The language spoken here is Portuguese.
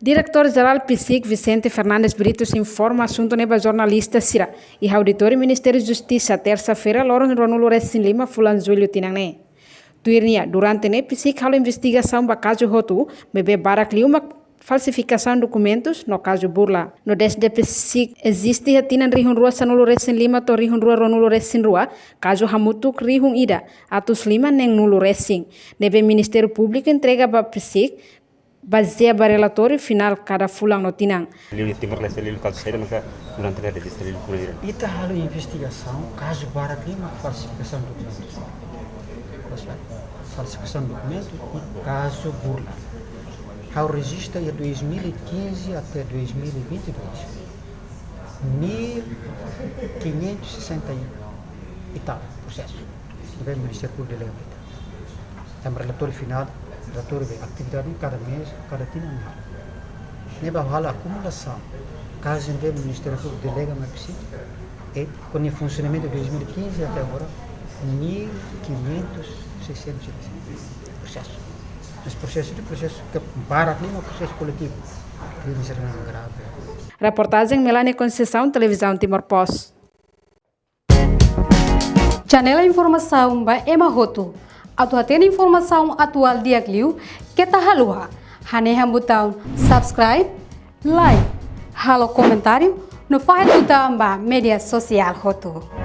Diretor-Geral PSIC Vicente Fernandes Brito informa assunto neba jornalista Sira e auditório Ministério da Justiça terça-feira lorong Ronulo Ressin Lima fulan julho tinangne. Tuirnia durante ne PSIC halo investigação ba caso hotu bebe barak liuma falsificação de documentos no caso burla. No desde PSIC existe hatinan rihun rua sanulo Ressin Lima to rihun rua Ronulo Ressin rua caso hamutuk rihun ida atus lima neng nulo Ressin. Nebe Ministério Público entrega ba PSIC baseado no relatório final cada fulang no tinang. Ita halo investigação, caso Barak Lima, falsificação de documentos. Falsificação de documentos e caso burla. Ao registro de 2015 até 2022, 1.560 e tal processo. Do Ministério Público de Legalidade. Tem relatório final. Relatório de atividade cada mês, cada ano. Neba hala acumulação. Caso em o Ministério Público delega mais precisa e com o funcionamento de 2015 até agora 1.500, 600 processos. Esse processo que para aqui é um processo coletivo. Crime grave. Reportagem Melania Conceição, Televisão Timor-Post. Janela informação ba Emma Roto. Atau tem informação atual dia Clio, que tá halua. Haneha botão subscribe, like, halo comentário, no faz botão ba media social Roto.